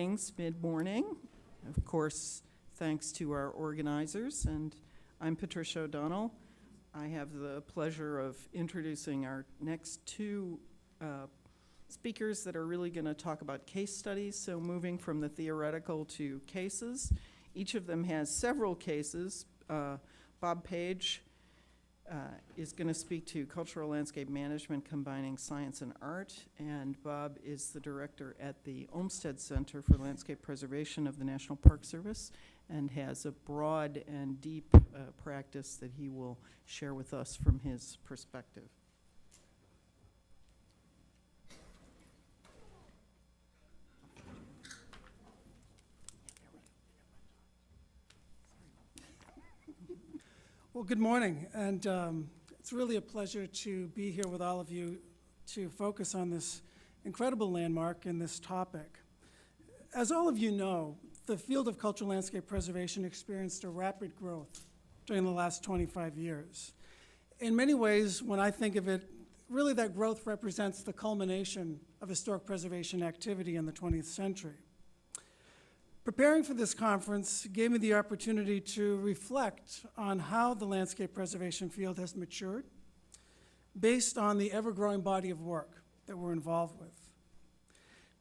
Mid-morning. Of course, thanks to our organizers, and I'm Patricia O'Donnell. I have the pleasure of introducing our next two speakers that are really going to talk about case studies, so moving from the theoretical to cases. Each of them has several cases. Bob Page is going to speak to cultural landscape management combining science and art, and Bob is the director at the Olmsted Center for Landscape Preservation of the National Park Service and has a broad and deep practice that he will share with us from his perspective. Well, good morning, and it's really a pleasure to be here with all of you to focus on this incredible landmark and this topic. As all of you know, the field of cultural landscape preservation experienced a rapid growth during the last 25 years. In many ways, when I think of it, really that growth represents the culmination of historic preservation activity in the 20th century. Preparing for this conference gave me the opportunity to reflect on how the landscape preservation field has matured based on the ever-growing body of work that we're involved with.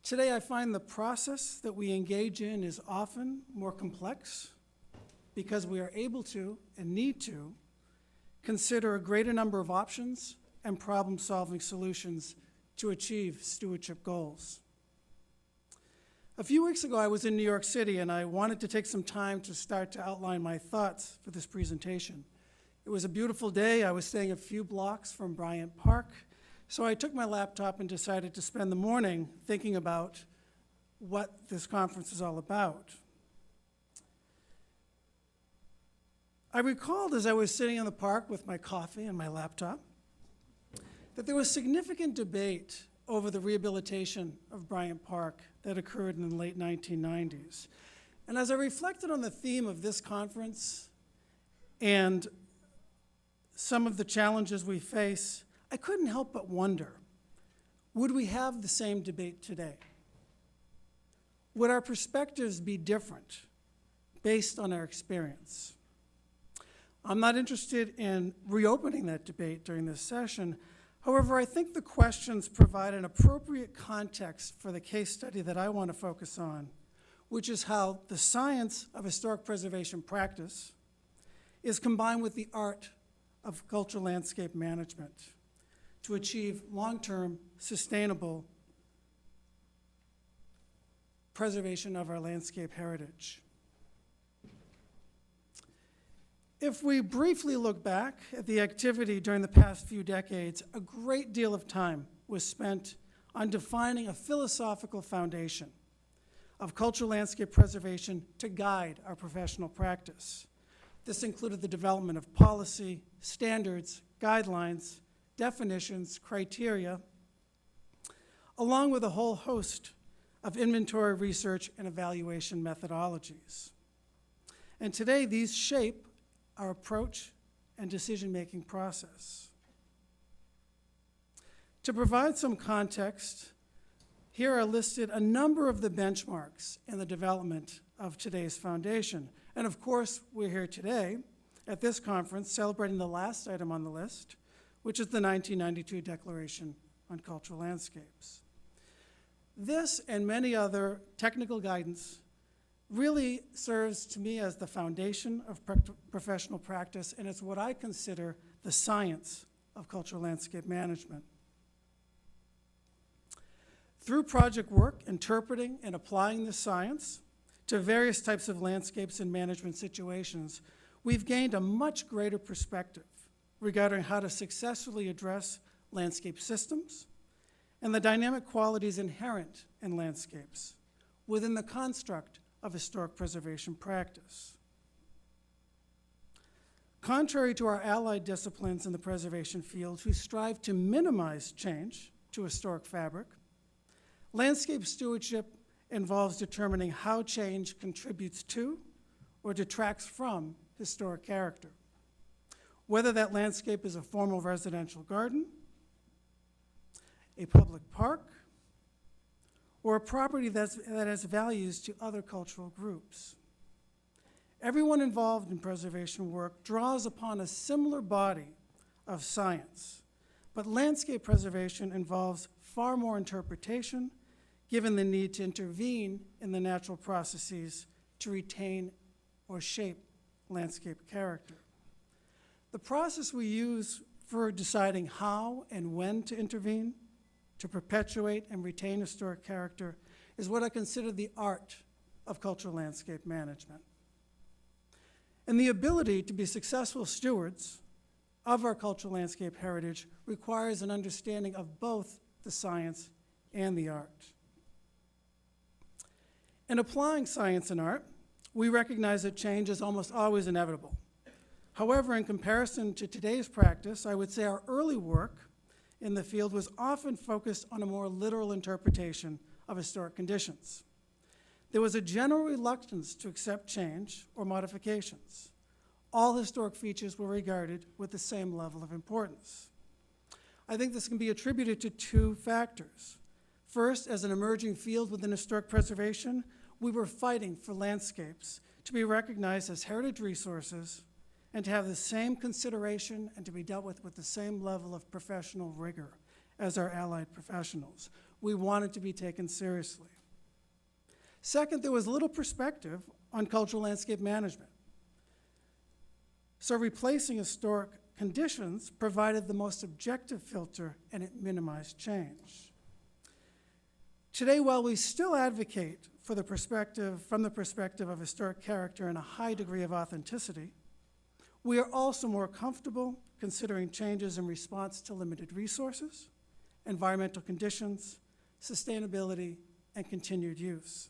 Today, I find the process that we engage in is often more complex because we are able to and need to consider a greater number of options and problem-solving solutions to achieve stewardship goals. A few weeks ago, I was in New York City, and I wanted to take some time to start to outline my thoughts for this presentation. It was a beautiful day. I was staying a few blocks from Bryant Park, so I took my laptop and decided to spend the morning thinking about what this conference is all about. I recalled as I was sitting in the park with my coffee and my laptop that there was significant debate over the rehabilitation of Bryant Park that occurred in the late 1990s. And as I reflected on the theme of this conference and some of the challenges we face, I couldn't help but wonder, would we have the same debate today? Would our perspectives be different based on our experience? I'm not interested in reopening that debate during this session. However, I think the questions provide an appropriate context for the case study that I want to focus on, which is how the science of historic preservation practice is combined with the art of cultural landscape management to achieve long-term, sustainable preservation of our landscape heritage. If we briefly look back at the activity during the past few decades, a great deal of time was spent on defining a philosophical foundation of cultural landscape preservation to guide our professional practice. This included the development of policy, standards, guidelines, definitions, criteria, along with a whole host of inventory research and evaluation methodologies. And today, these shape our approach and decision-making process. To provide some context, here are listed a number of the benchmarks in the development of today's foundation. And of course, we're here today at this conference celebrating the last item on the list, which is the 1992 Declaration on Cultural Landscapes. This and many other technical guidance really serves to me as the foundation of professional practice, and it's what I consider the science of cultural landscape management. Through project work, interpreting and applying this science to various types of landscapes and management situations, we've gained a much greater perspective regarding how to successfully address landscape systems and the dynamic qualities inherent in landscapes within the construct of historic preservation practice. Contrary to our allied disciplines in the preservation field who strive to minimize change to historic fabric, landscape stewardship involves determining how change contributes to or detracts from historic character, whether that landscape is a formal residential garden, a public park, or a property that has values to other cultural groups. Everyone involved in preservation work draws upon a similar body of science, but landscape preservation involves far more interpretation, given the need to intervene in the natural processes to retain or shape landscape character. The process we use for deciding how and when to intervene, to perpetuate and retain historic character, is what I consider the art of cultural landscape management. And the ability to be successful stewards of our cultural landscape heritage requires an understanding of both the science and the art. In applying science and art, we recognize that change is almost always inevitable. However, in comparison to today's practice, I would say our early work in the field was often focused on a more literal interpretation of historic conditions. There was a general reluctance to accept change or modifications. All historic features were regarded with the same level of importance. I think this can be attributed to two factors. First, as an emerging field within historic preservation, we were fighting for landscapes to be recognized as heritage resources and to have the same consideration and to be dealt with the same level of professional rigor as our allied professionals. We wanted to be taken seriously. Second, there was little perspective on cultural landscape management. So replacing historic conditions provided the most objective filter, and it minimized change. Today, while we still advocate from the perspective of historic character and a high degree of authenticity, we are also more comfortable considering changes in response to limited resources, environmental conditions, sustainability, and continued use.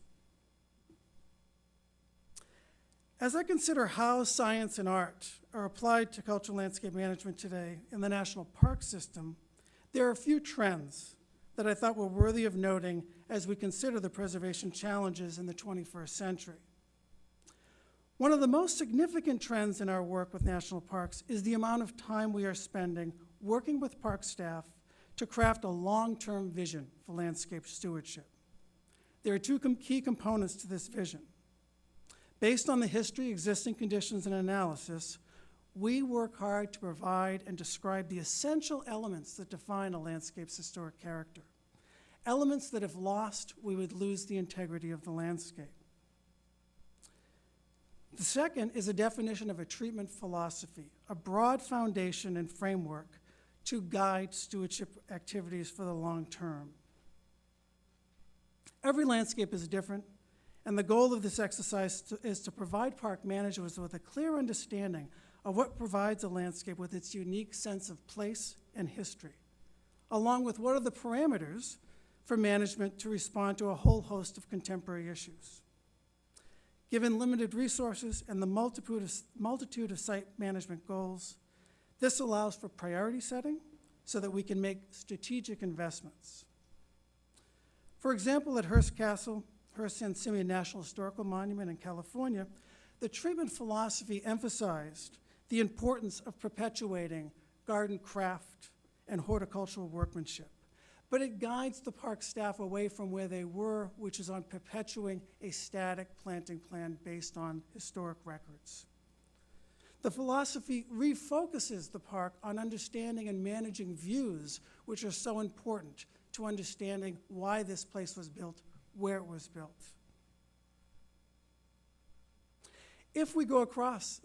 As I consider how science and art are applied to cultural landscape management today in the national park system, there are a few trends that I thought were worthy of noting as we consider the preservation challenges in the 21st century. One of the most significant trends in our work with national parks is the amount of time we are spending working with park staff to craft a long-term vision for landscape stewardship. There are two key components to this vision. Based on the history, existing conditions, and analysis, we work hard to provide and describe the essential elements that define a landscape's historic character. Elements that if lost, we would lose the integrity of the landscape. The second is a definition of a treatment philosophy, a broad foundation and framework to guide stewardship activities for the long term. Every landscape is different, and the goal of this exercise is to provide park managers with a clear understanding of what provides a landscape with its unique sense of place and history, along with what are the parameters for management to respond to a whole host of contemporary issues. Given limited resources and the multitude of site management goals, this allows for priority setting so that we can make strategic investments. For example, at Hearst Castle, Hearst and Simeon National Historical Monument in California, the treatment philosophy emphasized the importance of perpetuating garden craft and horticultural workmanship. But it guides the park staff away from where they were, which is on perpetuating a static planting plan based on historic records. The philosophy refocuses the park on understanding and managing views, which are so important to understanding why this place was built, where it was built. If we go across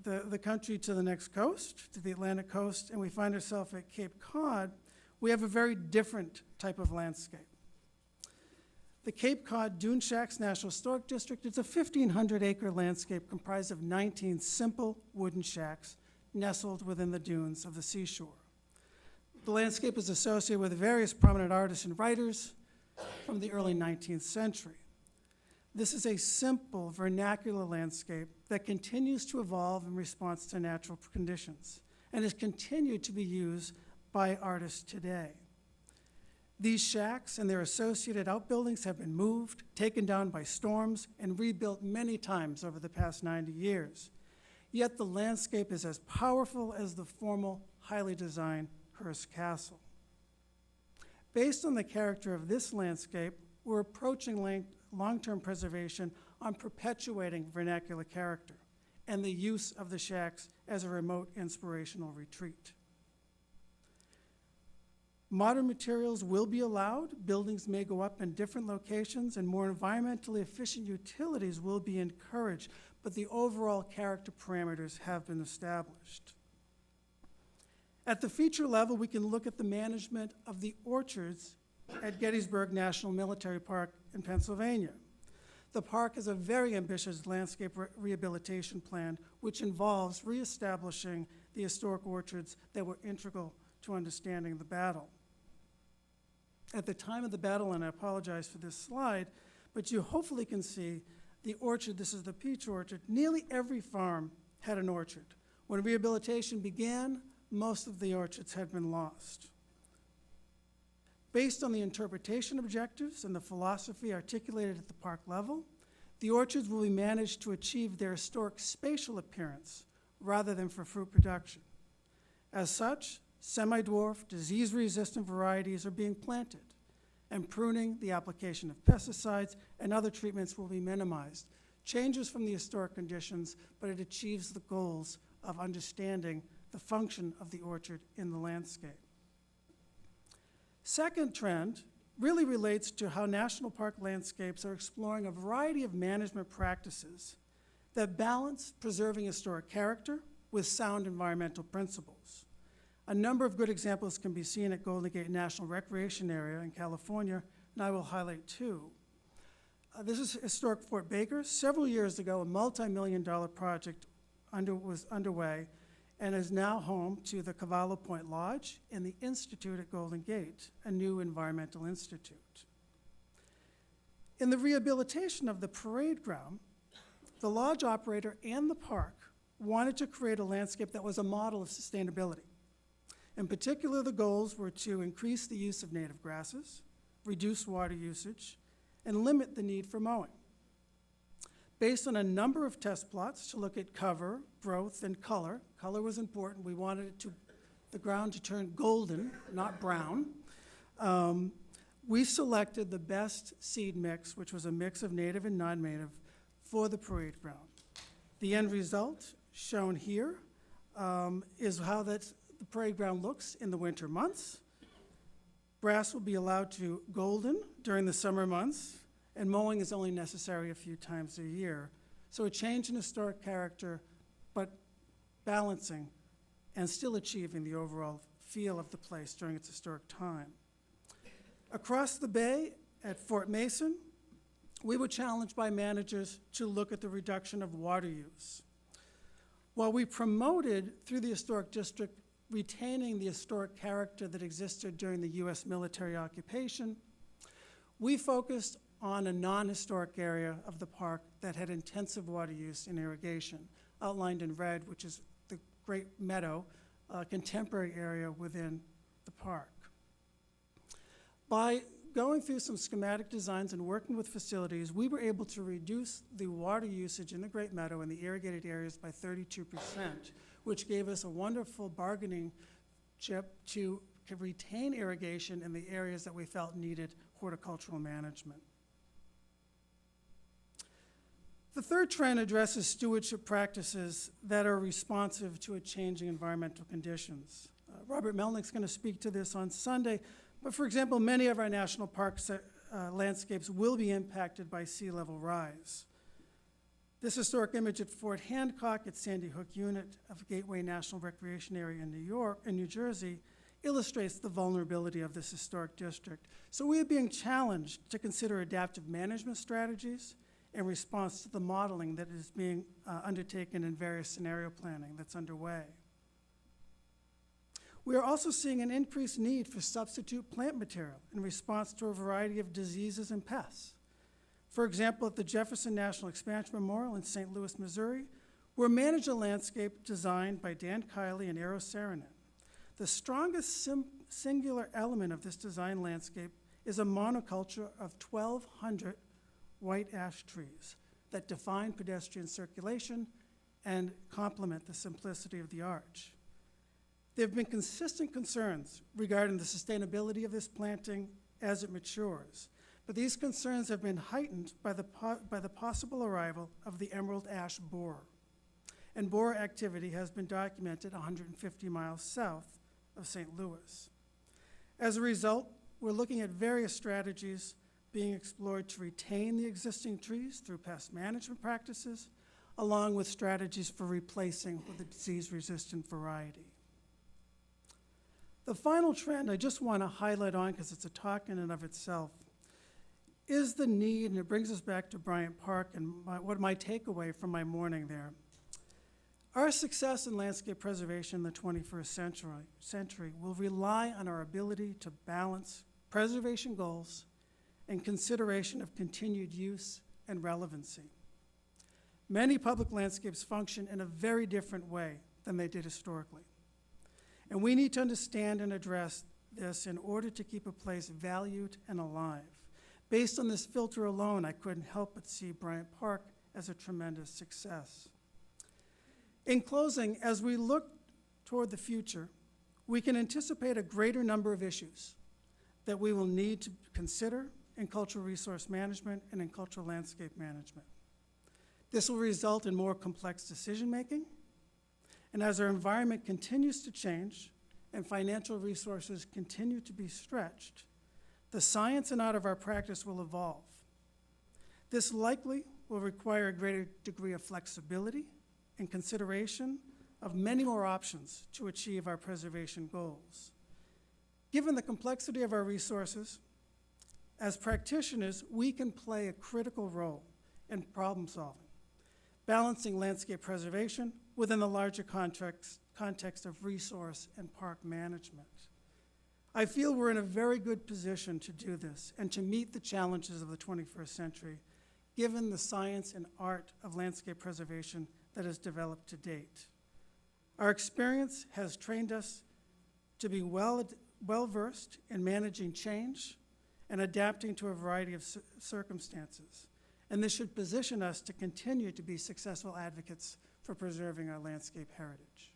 the country to the next coast, to the Atlantic coast, and we find ourselves at Cape Cod, we have a very different type of landscape. The Cape Cod Dune Shacks National Historic District is a 1,500-acre landscape comprised of 19 simple wooden shacks nestled within the dunes of the seashore. The landscape is associated with various prominent artists and writers from the early 19th century. This is a simple vernacular landscape that continues to evolve in response to natural conditions and has continued to be used by artists today. These shacks and their associated outbuildings have been moved, taken down by storms, and rebuilt many times over the past 90 years. Yet the landscape is as powerful as the formal, highly designed Hearst Castle. Based on the character of this landscape, we're approaching long-term preservation on perpetuating vernacular character and the use of the shacks as a remote inspirational retreat. Modern materials will be allowed. Buildings may go up in different locations, and more environmentally efficient utilities will be encouraged, but the overall character parameters have been established. At the feature level, we can look at the management of the orchards at Gettysburg National Military Park in Pennsylvania. The park has a very ambitious landscape rehabilitation plan, which involves reestablishing the historic orchards that were integral to understanding the battle. At the time of the battle, and I apologize for this slide, but you hopefully can see the orchard. This is the peach orchard. Nearly every farm had an orchard. When rehabilitation began, most of the orchards had been lost. Based on the interpretation objectives and the philosophy articulated at the park level, the orchards will be managed to achieve their historic spatial appearance rather than for fruit production. As such, semi-dwarf, disease-resistant varieties are being planted, and pruning, the application of pesticides, and other treatments will be minimized. Changes from the historic conditions, but it achieves the goals of understanding the function of the orchard in the landscape. Second trend really relates to how national park landscapes are exploring a variety of management practices that balance preserving historic character with sound environmental principles. A number of good examples can be seen at Golden Gate National Recreation Area in California, and I will highlight two. This is historic Fort Baker. Several years ago, a multi-million-dollar project was underway and is now home to the Cavallo Point Lodge and the Institute at Golden Gate, a new environmental institute. In the rehabilitation of the parade ground, the lodge operator and the park wanted to create a landscape that was a model of sustainability. In particular, the goals were to increase the use of native grasses, reduce water usage, and limit the need for mowing. Based on a number of test plots to look at cover, growth, and color, color was important. We wanted the ground to turn golden, not brown. We selected the best seed mix, which was a mix of native and non-native, for the parade ground. The end result, shown here, is how the parade ground looks in the winter months. Grass will be allowed to golden during the summer months, and mowing is only necessary a few times a year. So a change in historic character, but balancing and still achieving the overall feel of the place during its historic time. Across the bay at Fort Mason, we were challenged by managers to look at the reduction of water use. While we promoted, through the historic district, retaining the historic character that existed during the US military occupation, we focused on a non-historic area of the park that had intensive water use and irrigation, outlined in red, which is the Great Meadow, a contemporary area within the park. By going through some schematic designs and working with facilities, we were able to reduce the water usage in the Great Meadow and the irrigated areas by 32%, which gave us a wonderful bargaining chip to retain irrigation in the areas that we felt needed horticultural management. The third trend addresses stewardship practices that are responsive to a changing environmental conditions. Robert Melnick's going to speak to this on Sunday, but for example, many of our national parks landscapes will be impacted by sea level rise. This historic image at Fort Hancock at Sandy Hook Unit of Gateway National Recreation Area in New Jersey, illustrates the vulnerability of this historic district. So we are being challenged to consider adaptive management strategies in response to the modeling that is being undertaken in various scenario planning that's underway. We are also seeing an increased need for substitute plant material in response to a variety of diseases and pests. For example, at the Jefferson National Expansion Memorial in St. Louis, Missouri, we're managing a landscape designed by Dan Kiley and Eero Saarinen. The strongest singular element of this design landscape is a monoculture of 1,200 white ash trees that define pedestrian circulation and complement the simplicity of the arch. There have been consistent concerns regarding the sustainability of this planting as it matures. but these concerns have been heightened by the possible arrival of the emerald ash borer. And borer activity has been documented 150 miles south of St. Louis. As a result, we're looking at various strategies being explored to retain the existing trees through pest management practices, along with strategies for replacing with a disease-resistant variety. The final trend I just want to highlight on, because it's a talk in and of itself, is the need, and it brings us back to Bryant Park and what my takeaway from my morning there. Our success in landscape preservation in the 21st century will rely on our ability to balance preservation goals and consideration of continued use and relevancy. Many public landscapes function in a very different way than they did historically. And we need to understand and address this in order to keep a place valued and alive. Based on this filter alone, I couldn't help but see Bryant Park as a tremendous success. In closing, as we look toward the future, we can anticipate a greater number of issues that we will need to consider in cultural resource management and in cultural landscape management. This will result in more complex decision-making, and as our environment continues to change and financial resources continue to be stretched, the science and art of our practice will evolve. This likely will require a greater degree of flexibility and consideration of many more options to achieve our preservation goals. Given the complexity of our resources, as practitioners, we can play a critical role in problem solving, balancing landscape preservation within the larger context of resource and park management. I feel we're in a very good position to do this and to meet the challenges of the 21st century, given the science and art of landscape preservation that has developed to date. Our experience has trained us to be well-versed in managing change and adapting to a variety of circumstances. And this should position us to continue to be successful advocates for preserving our landscape heritage.